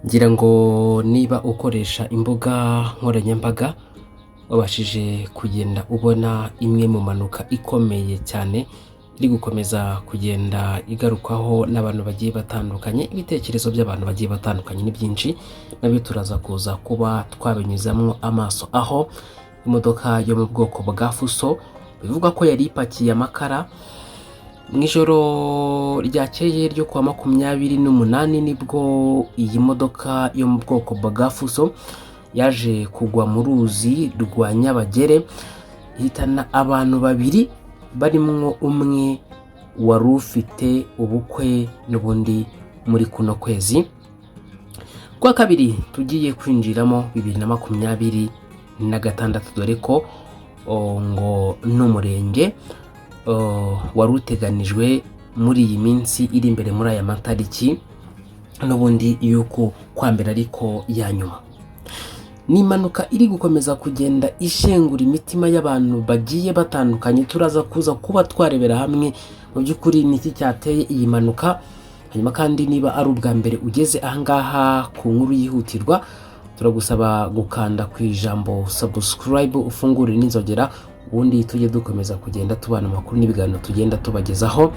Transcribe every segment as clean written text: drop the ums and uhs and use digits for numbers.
ngira ngo niba ukoresha imbuga nkoranyambaga wabashije kugenda ubona imwe mu manuka ikomeye cyane iri gukomeza kugenda igarukwaho n'abantu bagiye batandukanye. Ibitekerezo by'abantu bagiye batandukanye ni byinshi, nabyo turaza kuza kuba twabinyuzamo amaso, aho imodoka yo mu bwoko bwa Fuso bivuga ko yari ipakiye amakara mu ijoro ryakeye ryo kuwa 28 nibwo iyi modoka yo mu bwoko bwa Fuso yaje kugwa mu ruzi rwa Nyabagere, ihitana abantu babiri barimwo umwe wari ufite ubukwe n'ubundi muri kuno kwezi kwa kabiri tugiye kwinjiramo 2026, dore ko ngo n'umurenge wari uteganijwe muri iyi minsi iri imbere muri aya matariki n'ubundi yuko kwambera ariko ya nyuma. Ni impanuka iri gukomeza kugenda ishengura imitima y'abantu bagiye batandukanye. Turaza kuza kuba twarebera hamwe mu by'ukuri niki cyateye iyi mpanuka, hanyuma kandi niba ari ubwa mbere ugeze ahangaha ku nkuru yihutirwa, turagusaba gukanda ku ijambo subscribe, ufungure n'inzogera, ubundi tujye dukomeza kugenda tubana amakuru n'ibiganiro tugenda tubagezaho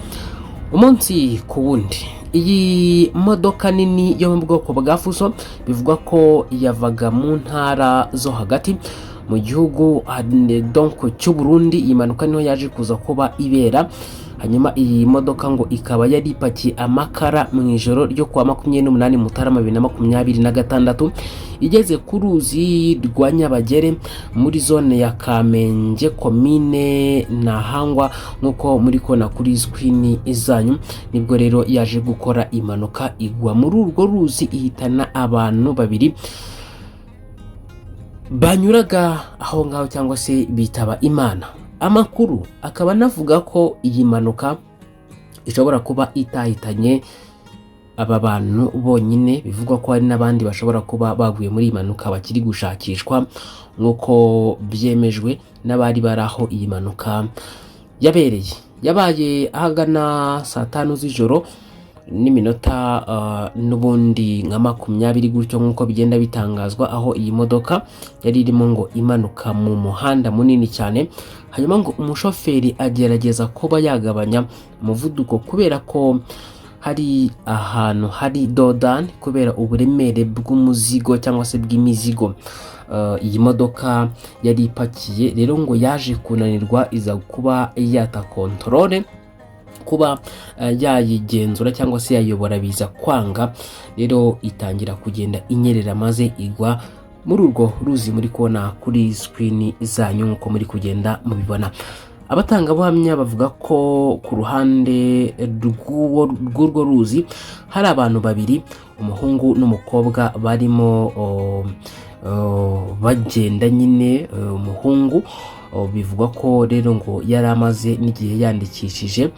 umunsi ku wundi. Iyi modoka nini yo mu bwoko bwa Fuso bivugwa ko yavaga mu ntara zo hagati mu gihugu donc cy'u Burundi. Iyi mpanuka niho yaje kuza kuba ibera, hanyuma iyi modoka ngo ikaba yari ipakiye amakara mu ijoro ryo kuwa 28 Mutarama 2026 igeze ku ruzi rwa Nyabagere muri zone ya Kamenge, komine Ntahangwa nkuko muri kona kuri screen izanyu. Nibwo rero yaje gukora impanuka igwa muri urwo ruzi, ihitana abantu babiri banyuraga aho ngaho cyangwa se bitaba Imana. Amakuru akaba navuga ko iyi mpanuka ishobora kuba itahitanye aba bantu bonyine, bivugwa ko hari n'abandi bashobora kuba baguye muri iyi mpanuka bakiri gushakishwa nk'uko byemejwe n'abari bari aho iyi mpanuka yabereye. Yabaye ahagana saa 5 z'ijoro n'iminota n'ubundi nka 20 gutyo nk'uko bigenda bitangazwa, aho iyi modoka yari irimo ngo imanuka mu muhanda munini cyane, hanyuma ngo umushoferi agerageza kuba yagabanya umuvuduko kubera ko hari ahantu hari dodani, kubera uburemere bw'umuzigo cyangwa se bw'imizigo iyi modoka yari ipakiye. Rero ngo yaje kunanirwa iza kuba yata controle, kuba yayigenzura cyangwa se yayobora biza kwanga, rero itangira kugenda inyerera maze igwa muri urwo ruzi muri kubona kuri screen zanyu nkuko muri kugenda mubibona. Abatangabuhamya bavuga ko ku ruhande rw'urwo ruzi hari abantu babiri, umuhungu n'umukobwa barimo bagenda nyine. Umuhungu bivugwa ko rero ngo yari amaze n'igihe yandikishije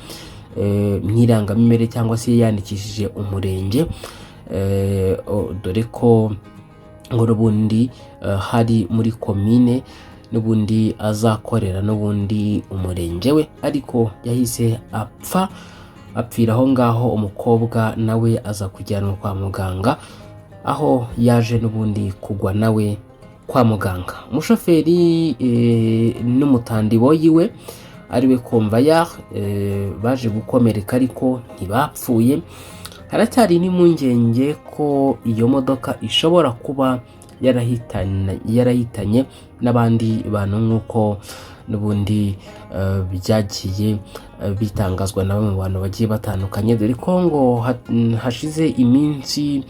nk'irangamimere cyangwa se yandikishije umurenge, dore ko ngo n'ubundi hari muri komine n'ubundi azakorera n'ubundi umurenge we, ariko yahise apfira aho ngaho. Umukobwa nawe aza kujyanwa kwa muganga, aho yaje n'ubundi kugwa nawe kwa muganga. Umushoferi n'umutandibo yiwe ariwe Convoyeur baje gukomereka ariko ntibapfuye. Haracyari n'impungenge ko iyo modoka ishobora kuba yarahitanye n'abandi bantu nk'uko n'ubundi byagiye bitangazwa na bamwe mu bantu bagiye batandukanye, dore ko ngo hashize iminsi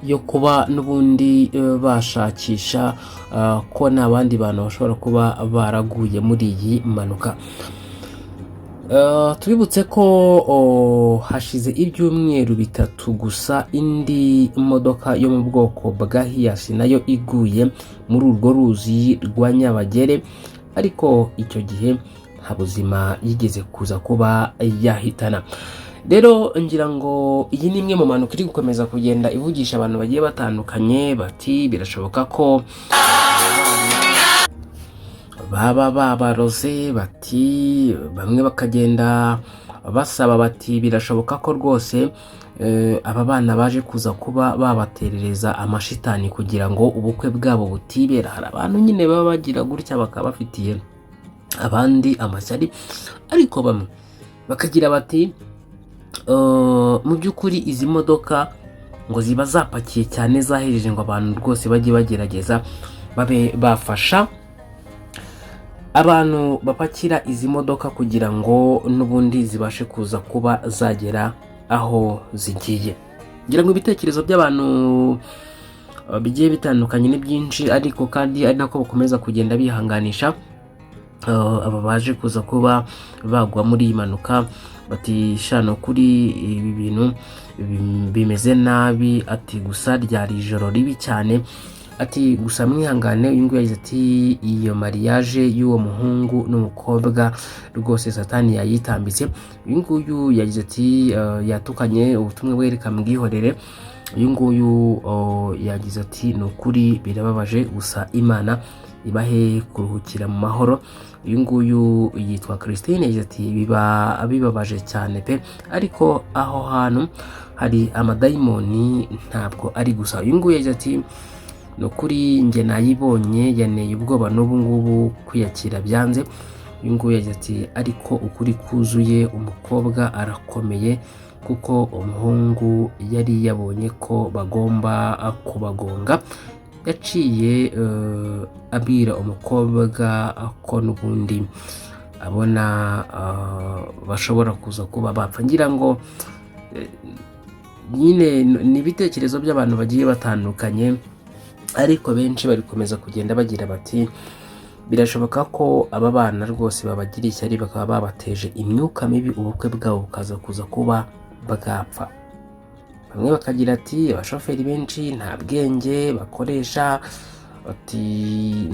yo kuba n'ubundi bashakisha ko n'abandi bantu bashobora kuba baraguye muri iyi mpanuka. Tubibutse ko hashize ibyumweru 3 gusa indi modoka yo mu bwoko bwa Hiace nayo iguye muri urwo ruzi rwa Nyabagere, ariko icyo gihe nta buzima yigeze kuza kuba yahitana. Rero ngira ngo iyi ni imwe mu mpanuka iri gukomeza kugenda ivugisha abantu bagiye batandukanye, bati birashoboka ko baba babaroze, bati bamwe bakagenda basaba bati birashoboka ko rwose aba bana baje kuza kuba babaterereza amashitani kugira ngo ubukwe bwabo butibera. Hari abantu nyine baba bagira gutya bakaba bafitiye abandi amashyari, ariko bamwe bakagira bati mu by'ukuri izi modoka ngo ziba zapakiye cyane zahereje ngo abantu rwose bajye bagerageza babe bafasha abantu bapakira izi modoka kugira ngo n'ubundi zibashe kuza kuba zagera aho zigiye. Ngira ngo ibitekerezo by'abantu bigiye bitandukanye ni byinshi, ariko kandi ari nako bakomeza kugenda bihanganisha aba baje kuza kuba bagwa muri iyi mpanuka. Bati shano kuri ibi bintu bimeze nabi, ati gusa ryari ijoro ribi cyane, ati gusa mwihangane. Uyu nguyu yagize ati iyo mariage y'uwo muhungu n'umukobwa rwose satani yayitambitse. Uyu nguyu yagize ati yatukanye ubutumwa bwe reka mbwihorere. Uyu nguyu yagize ati ni ukuri birababaje, gusa Imana ibahe kuruhukira mu mahoro. Uyu nguyu yitwa Christine yagize ati bibabaje cyane pe, ariko aho hantu hari amadayimoni ntabwo ari gusa. Uyu nguyu yagize ati ni ukuri njye nayibonye yaneye ubwoba, n'ubu ngubu kwiyakira byanze. Uyu nguyu yagize ati ariko ukuri kuzuye, umukobwa arakomeye kuko umuhungu yari yabonye ko bagomba kubagonga, yaciye abwira umukobwa ko n'ubundi abona bashobora kuza kuba bapfa. Ngira ngo nyine ni ibitekerezo by'abantu bagiye batandukanye, ariko benshi bari komeza kugenda bagira bati birashoboka ko aba bana rwose babagira ishyari bakaba babateje imyuka mibi, ubukwe bwabo bukaza kuza kuba bwapfa. Bamwe bakagira ati abashoferi benshi nta bwenge bakoresha, ati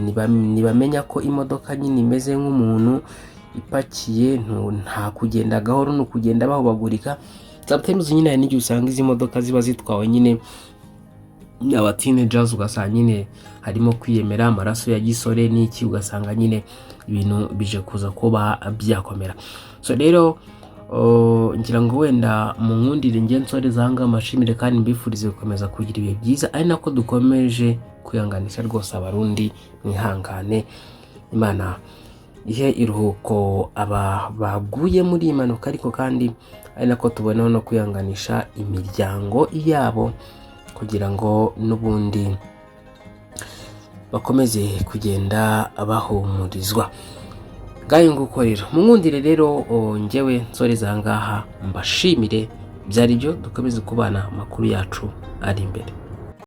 ntibamenya ko imodoka nyine imeze nk'umuntu ipakiye, nta kugenda gahoro, ni ukugenda bahubagurika. Sometimes nyine hari n'igihe usanga izi modoka ziba zitwawe nyine aba teenagers, ugasanga nyine harimo kwiyemera amaraso ya gisore n'iki, ugasanga nyine ibintu bije kuza kuba byakomera. So rero ngira ngo wenda mu nkundire nge nsore zanga amashimire kandi mbifurize gukomeza kugira ibihe byiza, ari nako dukomeje kwihanganisha rwose abarundi. Mwihangane, Imana ihe iruhuko aba baguye muri iyi mpanuka, ariko kandi ari nako tubonaho no kwihanganisha imiryango yabo kugira ngo n'ubundi bakomeze kugenda bahumurizwa. Ngayo nguko rero mu nkundire rero njyewe nsore zangaha mbashimire, byari byo dukomeze kubana amakuru yacu ari imbere.